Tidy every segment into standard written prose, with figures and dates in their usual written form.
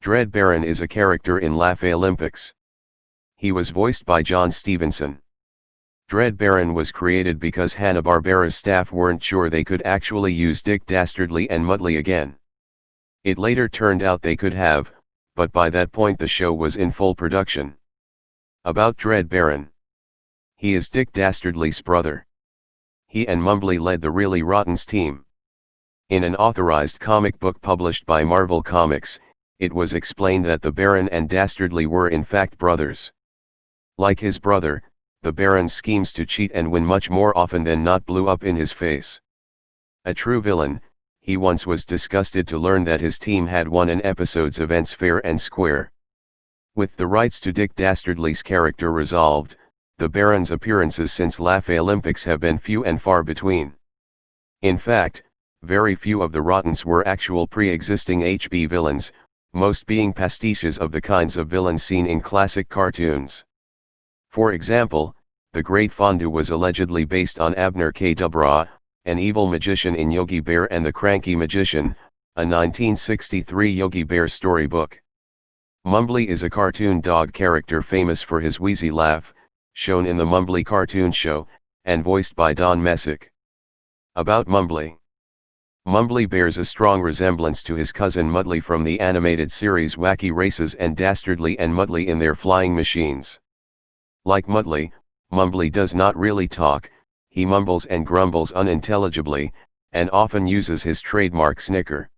Dread Baron is a character in Laugh-A-Olympics. He was voiced by John Stevenson. Dread Baron was created because Hanna-Barbera's staff weren't sure they could actually use Dick Dastardly and Muttley again. It later turned out they could have, but by that point the show was in full production. About Dread Baron. He is Dick Dastardly's brother. He and Mumbly led the Really Rottens team. In an authorized comic book published by Marvel Comics, it was explained that the Baron and Dastardly were in fact brothers. Like his brother, the Baron's schemes to cheat and win much more often than not blew up in his face. A true villain, he once was disgusted to learn that his team had won an episode's events fair and square. With the rights to Dick Dastardly's character resolved, the Baron's appearances since Laugh-A-Olympics have been few and far between. In fact, very few of the Rottens were actual pre-existing HB villains, most being pastiches of the kinds of villains seen in classic cartoons. For example, the Great Fondue was allegedly based on Abner K. Dubra, an evil magician in Yogi Bear and the Cranky Magician, a 1963 Yogi Bear storybook. Mumbly is a cartoon dog character famous for his wheezy laugh, shown in the Mumbly cartoon show, and voiced by Don Messick. About Mumbly. Mumbly bears a strong resemblance to his cousin Muttley from the animated series Wacky Races and Dastardly and Muttley in their flying machines. Like Muttley, Mumbly does not really talk, he mumbles and grumbles unintelligibly, and often uses his trademark snicker.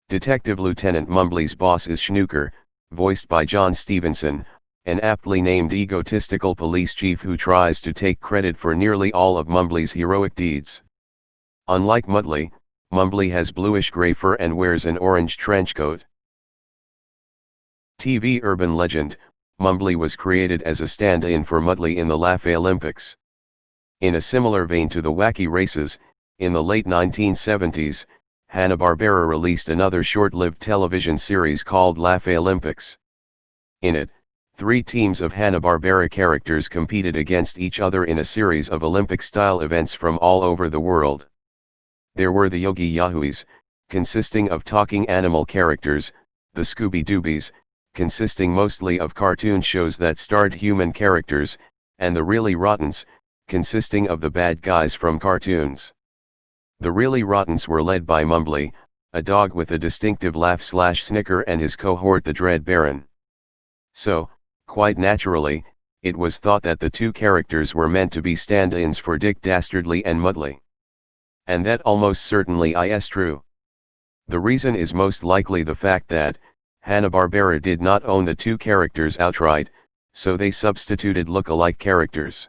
Detective Lieutenant Mumbly's boss is Snooker, voiced by John Stevenson, an aptly named egotistical police chief who tries to take credit for nearly all of Mumbly's heroic deeds. Unlike Muttley, Mumbly has bluish-gray fur and wears an orange trenchcoat. TV urban legend, Mumbly was created as a stand-in for Muttley in the Laugh-A-Olympics. In a similar vein to the Wacky Races, in the late 1970s, Hanna-Barbera released another short-lived television series called Laugh-A-Olympics. In it, 3 teams of Hanna-Barbera characters competed against each other in a series of Olympic-style events from all over the world. There were the Yogi Yahooies, consisting of talking animal characters, the Scooby-Doobies, consisting mostly of cartoon shows that starred human characters, and the Really Rottens, consisting of the bad guys from cartoons. The Really Rottens were led by Mumbly, a dog with a distinctive laugh/snicker, and his cohort the Dread Baron. So, quite naturally, it was thought that the two characters were meant to be stand-ins for Dick Dastardly and Muttley. And that almost certainly is true. The reason is most likely the fact that Hanna-Barbera did not own the two characters outright, so they substituted look-alike characters.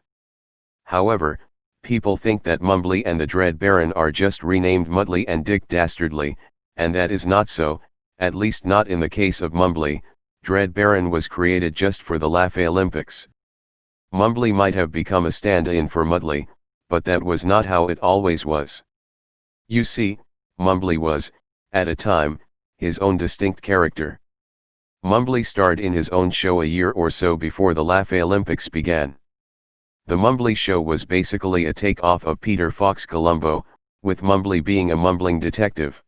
However, people think that Mumbly and the Dread Baron are just renamed Muttley and Dick Dastardly, and that is not so, at least not in the case of Mumbly. Dread Baron was created just for the Laugh-A-Olympics. Mumbly might have become a stand-in for Muttley, but that was not how it always was. You see, Mumbly was, at a time, his own distinct character. Mumbly starred in his own show a year or so before the Laugh-A-Olympics began. The Mumbly show was basically a take-off of Peter Falk's Columbo, with Mumbly being a mumbling detective.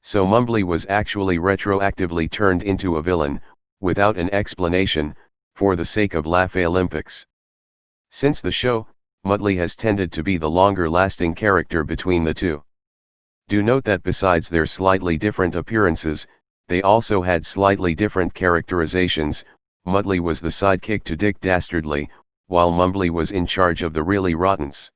So Mumbly was actually retroactively turned into a villain, without an explanation, for the sake of Laugh-A-Olympics. Since the show, Muttley has tended to be the longer-lasting character between the two. Do note that besides their slightly different appearances, they also had slightly different characterizations. Muttley was the sidekick to Dick Dastardly, while Mumbly was in charge of the Really Rottens.